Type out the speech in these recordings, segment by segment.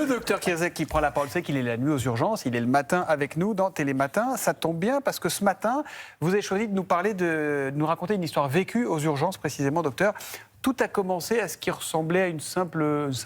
Le docteur Kierzek qui prend la parole, c'est qu'il est la nuit aux urgences, il est le matin avec nous dans Télématin. Ça tombe bien parce que ce matin, vous avez choisi de nous raconter une histoire vécue aux urgences précisément, docteur. Tout a commencé à ce qui ressemblait à une simple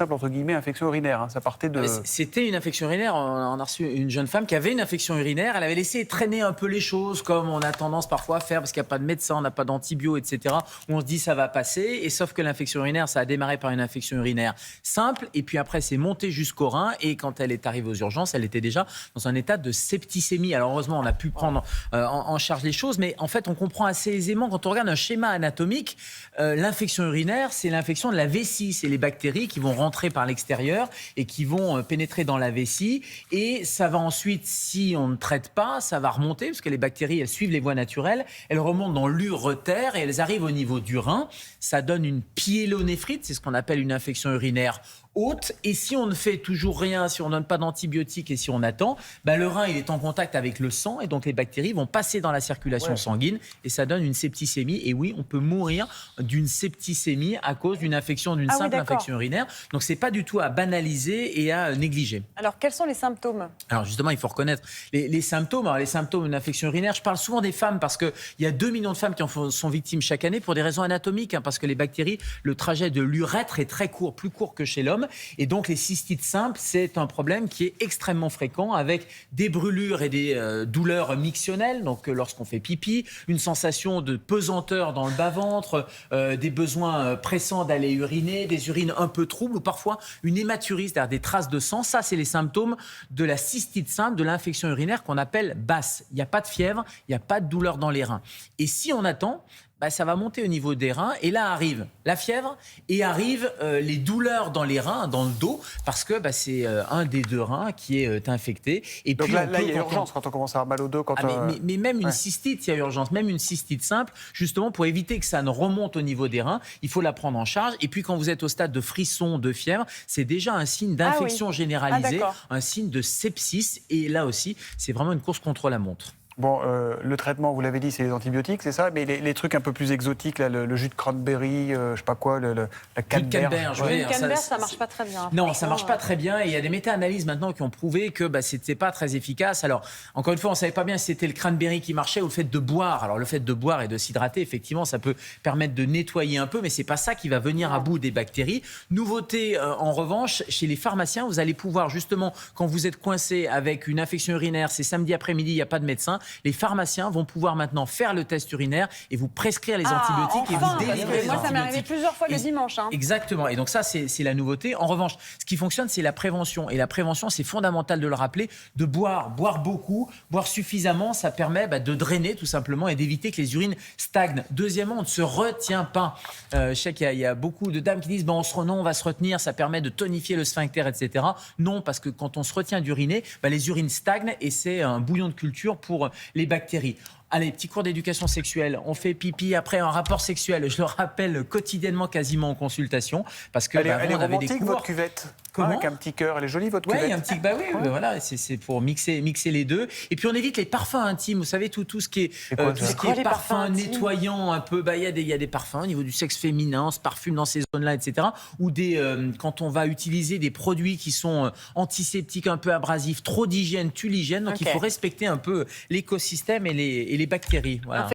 entre guillemets, infection urinaire. Hein. Ça partait de... C'était une infection urinaire. On a reçu une jeune femme qui avait une infection urinaire. Elle avait laissé traîner un peu les choses, comme on a tendance parfois à faire, parce qu'il n'y a pas de médecin, on n'a pas d'antibio, etc. Où on se dit ça va passer. Et sauf que l'infection urinaire, ça a démarré par une infection urinaire simple. Et puis après, c'est monté jusqu'au rein. Et quand elle est arrivée aux urgences, elle était déjà dans un état de septicémie. Alors heureusement, on a pu prendre en charge les choses. Mais en fait, on comprend assez aisément, quand on regarde un schéma anatomique, l'infection urinaire, c'est l'infection de la vessie. C'est les bactéries qui vont rentrer par l'extérieur et qui vont pénétrer dans la vessie. Et ça va ensuite, si on ne traite pas, ça va remonter, parce que les bactéries, elles suivent les voies naturelles. Elles remontent dans l'ureter et elles arrivent au niveau du rein. Ça donne une pyélonéphrite, c'est ce qu'on appelle une infection urinaire haute. Et si on ne fait toujours rien, si on ne donne pas d'antibiotiques et si on attend, le rein il est en contact avec le sang et donc les bactéries vont passer dans la circulation sanguine et ça donne une septicémie. Et oui, on peut mourir d'une septicémie à cause d'une infection, d'une simple infection urinaire. Donc c'est pas du tout à banaliser et à négliger. Alors quels sont les symptômes ? Alors justement, il faut reconnaître les symptômes. Alors, les symptômes d'une infection urinaire, je parle souvent des femmes parce qu'il y a 2 millions de femmes qui en sont victimes chaque année pour des raisons anatomiques, parce que les bactéries, le trajet de l'urètre est très court, plus court que chez l'homme. Et donc, les cystites simples, c'est un problème qui est extrêmement fréquent avec des brûlures et des douleurs mictionnelles. Donc, lorsqu'on fait pipi, une sensation de pesanteur dans le bas-ventre, des besoins pressants d'aller uriner, des urines un peu troubles ou parfois une hématurie, c'est-à-dire des traces de sang. Ça, c'est les symptômes de la cystite simple, de l'infection urinaire qu'on appelle basse. Il n'y a pas de fièvre, il n'y a pas de douleur dans les reins. Et si on attend, ça va monter au niveau des reins et là arrive la fièvre et arrivent les douleurs dans les reins, dans le dos, parce que c'est un des 2 reins qui est infecté. Et donc puis là, il y a urgence quand on commence à avoir mal au dos. Mais même une cystite, il y a urgence. Même une cystite simple, justement, pour éviter que ça ne remonte au niveau des reins, il faut la prendre en charge. Et puis quand vous êtes au stade de frisson, de fièvre, c'est déjà un signe d'infection généralisée, un signe de sepsis. Et là aussi, c'est vraiment une course contre la montre. Bon, le traitement, vous l'avez dit, c'est les antibiotiques, c'est ça. Mais les trucs un peu plus exotiques, là, le jus de cranberry, je sais pas quoi, la canneberge. Le canneberge, ça marche pas très bien. Non, ça marche pas très bien. Et il y a des méta-analyses maintenant qui ont prouvé que c'était pas très efficace. Alors, encore une fois, on savait pas bien si c'était le cranberry qui marchait ou le fait de boire. Alors, le fait de boire et de s'hydrater, effectivement, ça peut permettre de nettoyer un peu, mais c'est pas ça qui va venir à bout des bactéries. Nouveauté, en revanche, chez les pharmaciens, vous allez pouvoir justement, quand vous êtes coincé avec une infection urinaire, c'est samedi après-midi, il n'y a pas de médecin. Les pharmaciens vont pouvoir maintenant faire le test urinaire et vous prescrire les antibiotiques et vous délivrer les antibiotiques. Moi, ça m'est arrivé plusieurs fois le dimanche. Exactement. Et donc ça, c'est la nouveauté. En revanche, ce qui fonctionne, c'est la prévention. Et la prévention, c'est fondamental de le rappeler, de boire beaucoup, boire suffisamment. Ça permet de drainer tout simplement et d'éviter que les urines stagnent. Deuxièmement, on ne se retient pas. Je sais qu'il y a beaucoup de dames qui disent on va se retenir, ça permet de tonifier le sphincter, etc. Non, parce que quand on se retient d'uriner, les urines stagnent et c'est un bouillon de culture pour les bactéries. Allez, petit cours d'éducation sexuelle. On fait pipi après un rapport sexuel. Je le rappelle quotidiennement, quasiment en consultation, parce que elle est on avait des romantique, cours. votre cuvette. Comment avec un petit cœur. Elle est jolie, votre cuvette. Oui, un petit. Voilà, c'est pour mixer les deux. Et puis on évite les parfums intimes. Vous savez tout ce qui est parfum nettoyant un peu. Il y a des parfums au niveau du sexe féminin, on se parfume dans ces zones-là, etc. Ou quand on va utiliser des produits qui sont antiseptiques, un peu abrasifs, trop d'hygiène tue l'hygiène. Donc il faut respecter un peu l'écosystème et les bactéries. Voilà.